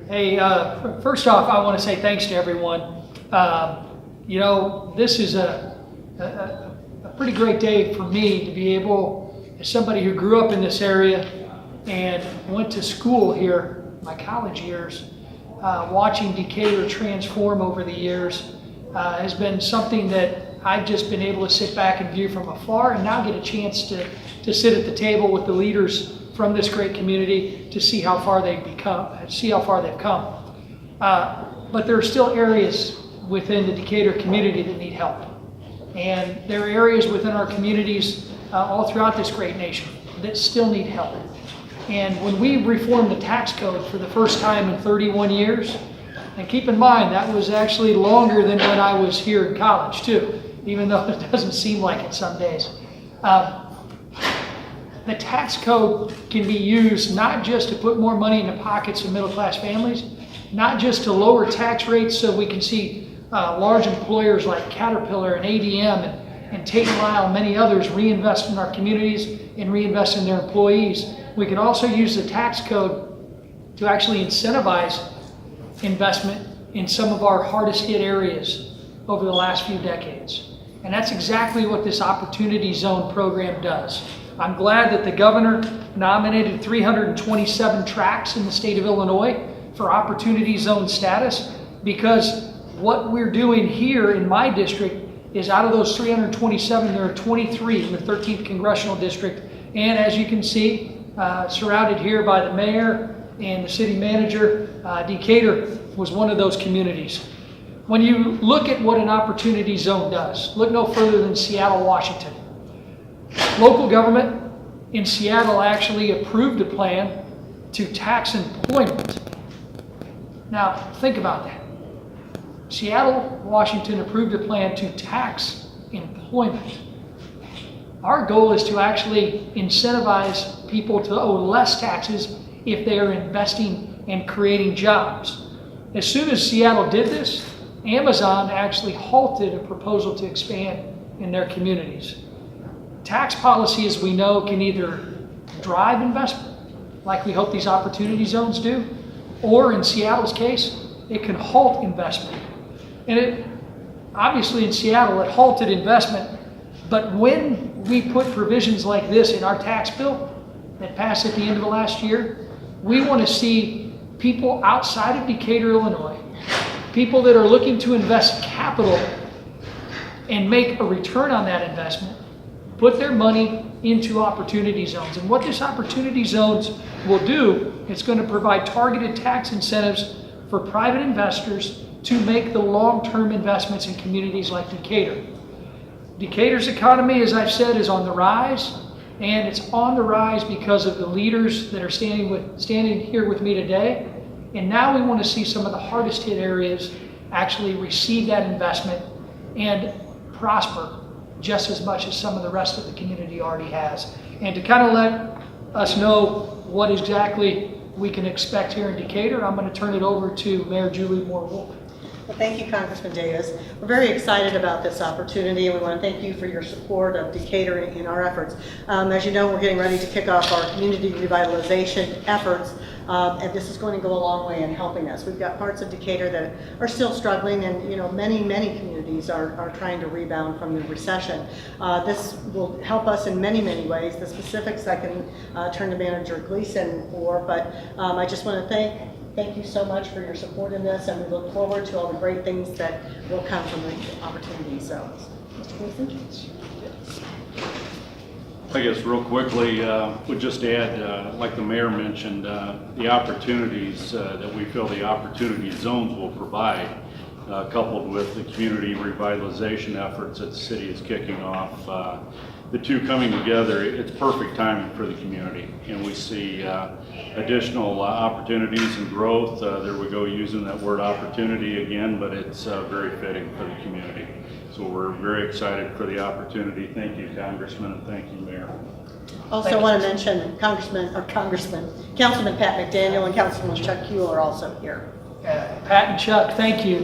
Hey, first off, I want to say thanks to everyone. You know, this is a pretty great day for me to be able, as somebody who grew up in this area and went to school here, my college years, watching Decatur transform over the years has been something that I've just been able to sit back and view from afar, and now get a chance to sit at the table with the leaders from this great community to see how far they've come. But there are still areas within the Decatur community that need help. And there are areas within our communities all throughout this great nation that still need help. And when we reformed the tax code for the first time in 31 years, and keep in mind that was actually longer than when I was here in college too, even though it doesn't seem like it some days. The tax code can be used not just to put more money in the pockets of middle-class families, not just to lower tax rates so we can see large employers like Caterpillar and ADM and Tate & Lyle and many others reinvest in our communities and reinvest in their employees. We can also use the tax code to actually incentivize investment in some of our hardest hit areas over the last few decades. And that's exactly what this Opportunity Zone program does. I'm glad that the governor nominated 327 tracts in the state of Illinois for Opportunity Zone status, because what we're doing here in my district is out of those 327, there are 23 in the 13th Congressional District. And as you can see, surrounded here by the mayor and the city manager, Decatur was one of those communities. When you look at what an Opportunity Zone does, look no further than Seattle, Washington. Local government in Seattle actually approved a plan to tax employment. Now, think about that. Seattle, Washington approved a plan to tax employment. Our goal is to actually incentivize people to owe less taxes if they are investing and creating jobs. As soon as Seattle did this, Amazon actually halted a proposal to expand in their communities. Tax policy, as we know, can either drive investment, like we hope these Opportunity Zones do, or in Seattle's case, it can halt investment. And it, obviously in Seattle, it halted investment, but when we put provisions like this in our tax bill that passed at the end of the last year, we want to see people outside of Decatur, Illinois, people that are looking to invest capital and make a return on that investment, put their money into Opportunity Zones. And what this Opportunity Zones will do, it's going to provide targeted tax incentives for private investors to make the long-term investments in communities like Decatur. Decatur's economy, as I've said, is on the rise, and it's on the rise because of the leaders that are standing here with me today. And now we want to see some of the hardest hit areas actually receive that investment and prosper just as much as some of the rest of the community already has. And to kind of let us know what exactly we can expect here in Decatur, I'm going to turn it over to Mayor Julie Moore-Wolfe. Well, thank you, Congressman Davis. We're very excited about this opportunity, and we want to thank you for your support of Decatur in our efforts. As you know, we're getting ready to kick off our community revitalization efforts, and this is going to go a long way in helping us. We've got parts of Decatur that are still struggling, and many communities are trying to rebound from the recession. This will help us in many ways. The specifics I can turn to Manager Gleason for, but I just want to thank you so much for your support in this, and we look forward to all the great things that will come from the Opportunity Zones. Mr. Gleason? I guess real quickly, would just add, like the mayor mentioned, the opportunities that we feel the Opportunity Zones will provide, coupled with the community revitalization efforts that the city is kicking off. The two coming together, it's perfect timing for the community, and we see additional opportunities and growth. There we go, using that word opportunity again, but it's very fitting for the community. So we're very excited for the opportunity. Thank you, Congressman, and thank you, Mayor. Also want to mention Councilman Pat McDaniel and Councilman Chuck Huell are also here. Pat and Chuck, thank you.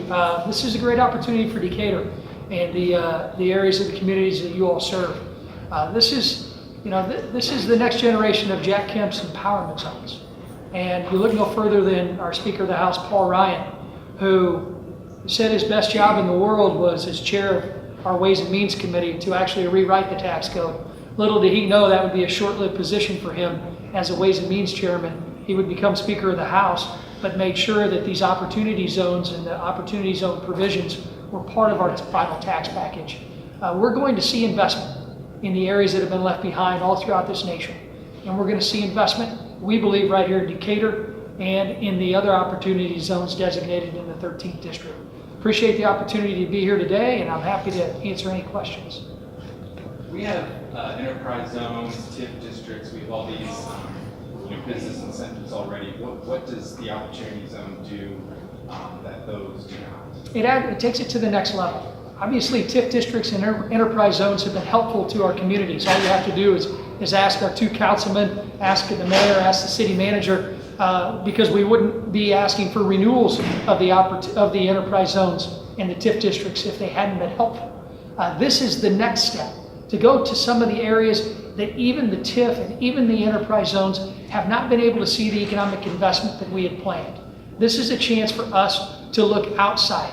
This is a great opportunity for Decatur and the areas of the communities that you all serve. This is the next generation of Jack Kemp's empowerment zones. And you look no further than our Speaker of the House, Paul Ryan, who said his best job in the world was as chair of our Ways and Means Committee to actually rewrite the tax code. Little did he know that would be a short-lived position for him as a Ways and Means chairman. He would become Speaker of the House, but made sure that these opportunity zones and the opportunity zone provisions were part of our final tax package. We're going to see investment in the areas that have been left behind all throughout this nation. And we're going to see investment, we believe, right here in Decatur and in the other opportunity zones designated in the 13th district. Appreciate the opportunity to be here today, and I'm happy to answer any questions. We have enterprise zones, TIF districts, we have all these business incentives already. What does the opportunity zone do that those do not? It takes it to the next level. Obviously, TIF districts and enterprise zones have been helpful to our communities. All you have to do is ask our two councilmen, ask the mayor, ask the city manager, because we wouldn't be asking for renewals of the enterprise zones and the TIF districts if they hadn't been helpful. This is the next step, to go to some of the areas that even the TIF and even the enterprise zones have not been able to see the economic investment that we had planned. This is a chance for us to look outside.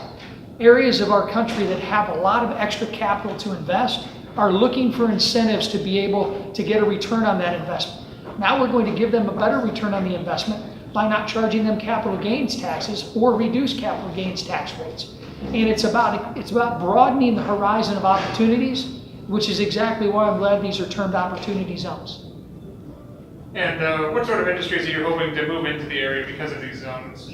Areas of our country that have a lot of extra capital to invest are looking for incentives to be able to get a return on that investment. Now we're going to give them a better return on the investment by not charging them capital gains taxes or reduce capital gains tax rates. And it's about broadening the horizon of opportunities, which is exactly why I'm glad these are termed opportunity zones. And what sort of industries are you hoping to move into the area because of these zones?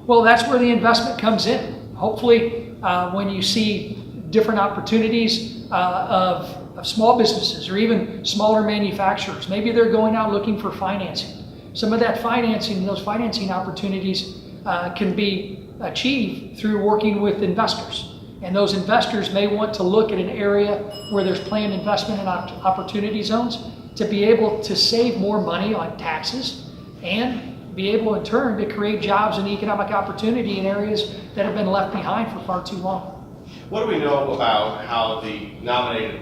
Well, that's where the investment comes in. Hopefully, when you see different opportunities of small businesses or even smaller manufacturers, maybe they're going out looking for financing. Some of that financing, those financing opportunities can be achieved through working with investors. And those investors may want to look at an area where there's planned investment in opportunity zones to be able to save more money on taxes and be able in turn to create jobs and economic opportunity in areas that have been left behind for far too long. What do we know about how the nominated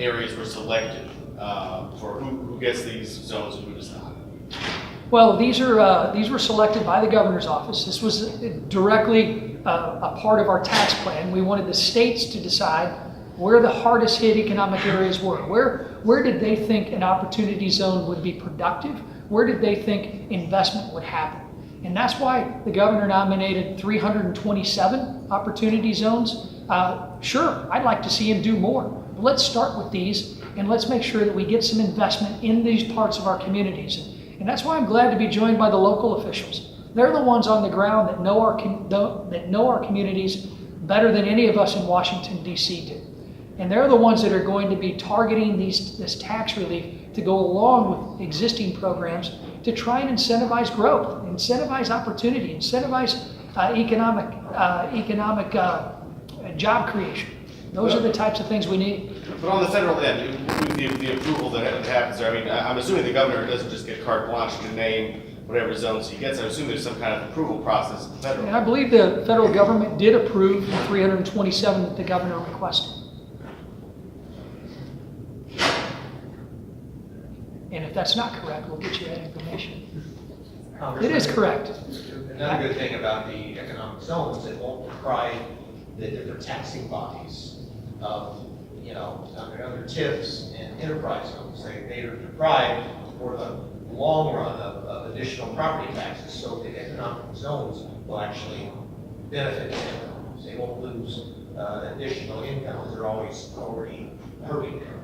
areas were selected for who gets these zones and who does not? Well, these were selected by the governor's office. This was directly a part of our tax plan. We wanted the states to decide where the hardest hit economic areas were. Where did they think an opportunity zone would be productive? Where did they think investment would happen? And that's why the governor nominated 327 opportunity zones. Sure, I'd like to see him do more. But let's start with these and let's make sure that we get some investment in these parts of our communities. And that's why I'm glad to be joined by the local officials. They're the ones on the ground that know our communities better than any of us in Washington, D.C. do. And they're the ones that are going to be targeting this tax relief to go along with existing programs to try and incentivize growth, incentivize opportunity, incentivize economic job creation. Those are the types of things we need. But on the federal end, the approval that happens there, I mean, I'm assuming the governor doesn't just get carte blanche to name whatever zones he gets. I assume there's some kind of approval process at the federal. And I believe the federal government did approve the 327 that the governor requested. And if that's not correct, we'll get you that information. It is correct. Another good thing about the economic zones, it won't deprive the different taxing bodies of, under TIFs and enterprise zones. They are deprived for the long run of additional property taxes, so the economic zones will actually benefit them. They won't lose additional income. They're always already hurting there.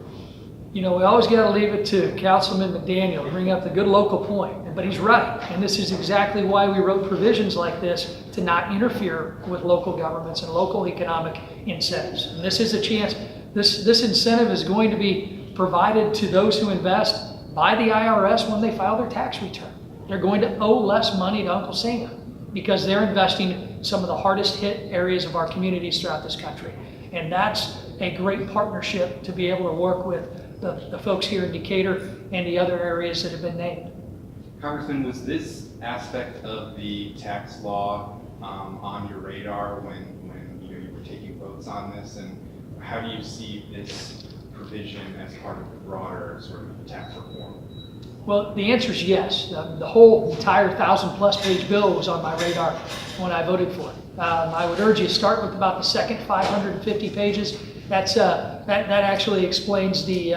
We always got to leave it to Councilman McDaniel to bring up the good local point, but he's right. And this is exactly why we wrote provisions like this to not interfere with local governments and local economic incentives. And this is a chance. This incentive is going to be provided to those who invest by the IRS when they file their tax return. They're going to owe less money to Uncle Sam because they're investing in some of the hardest hit areas of our communities throughout this country. And that's a great partnership to be able to work with the folks here in Decatur and the other areas that have been named. Congressman, was this aspect of the tax law on your radar when you were taking votes on this, and how do you see this provision as part of the broader sort of tax reform? Well, the answer is yes. The whole entire 1,000+ page bill was on my radar when I voted for it. I would urge you to start with about the second 550 pages. That actually explains the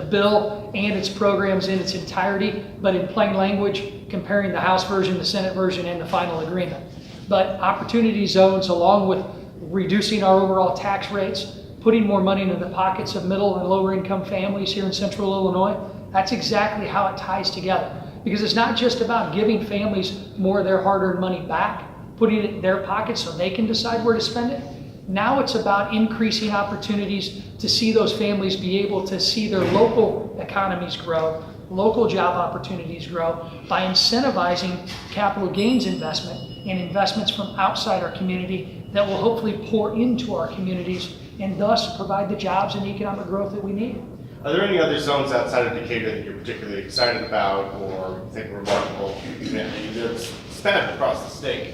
bill and its programs in its entirety, but in plain language, comparing the House version, the Senate version, and the final agreement. But opportunity zones, along with reducing our overall tax rates, putting more money into the pockets of middle and lower income families here in central Illinois, that's exactly how it ties together. Because it's not just about giving families more of their hard-earned money back, putting it in their pockets so they can decide where to spend it. Now it's about increasing opportunities to see those families be able to see their local economies grow, local job opportunities grow by incentivizing capital gains investment and investments from outside our community that will hopefully pour into our communities and thus provide the jobs and economic growth that we need. Are there any other zones outside of Decatur that you're particularly excited about or think are remarkable? It's span across the state.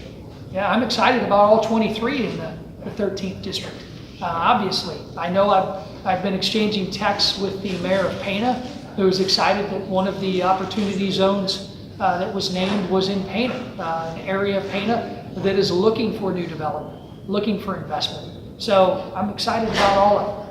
Yeah, I'm excited about all 23 in the 13th district. Obviously, I know I've been exchanging texts with the mayor of Pana, who is excited that one of the opportunity zones that was named was in Pana, an area of Pana that is looking for new development, looking for investment. So I'm excited about all of it.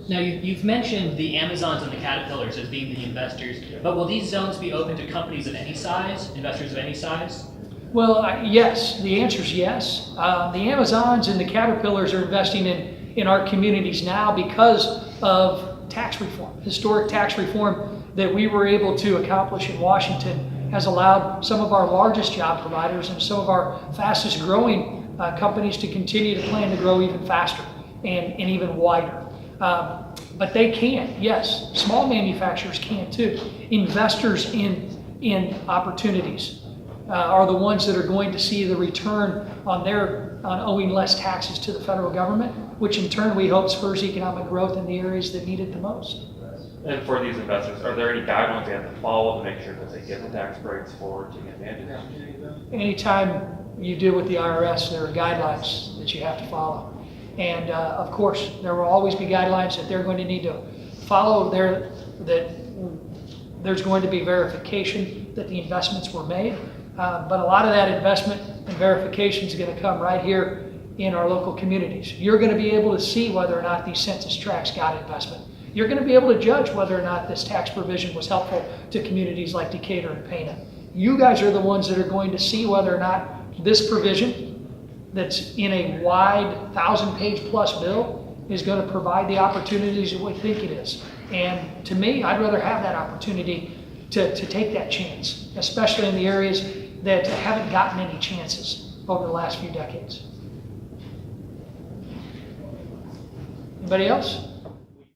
Now, you've mentioned the Amazons and the Caterpillars as being the investors, but will these zones be open to companies of any size, investors of any size? Well, yes, the answer is yes. The Amazons and the Caterpillars are investing in our communities now because of tax reform. Historic tax reform that we were able to accomplish in Washington has allowed some of our largest job providers and some of our fastest growing companies to continue to plan to grow even faster and even wider. But they can, yes, small manufacturers can too. Investors in opportunities are the ones that are going to see the return on owing less taxes to the federal government, which in turn we hope spurs economic growth in the areas that need it the most. And for these investors, are there any guidelines they have to follow to make sure that they get the tax breaks for taking advantage of the opportunity? Anytime you deal with the IRS, there are guidelines that you have to follow. And of course, there will always be guidelines that they're going to need to follow that there's going to be verification that the investments were made. But a lot of that investment and verification is going to come right here in our local communities. You're going to be able to see whether or not these census tracts got investment. You're going to be able to judge whether or not this tax provision was helpful to communities like Decatur and Pana. You guys are the ones that are going to see whether or not this provision that's in a wide 1,000-page plus bill is going to provide the opportunities that we think it is. And to me, I'd rather have that opportunity to take that chance, especially in the areas that haven't gotten any chances over the last few decades. Anybody else?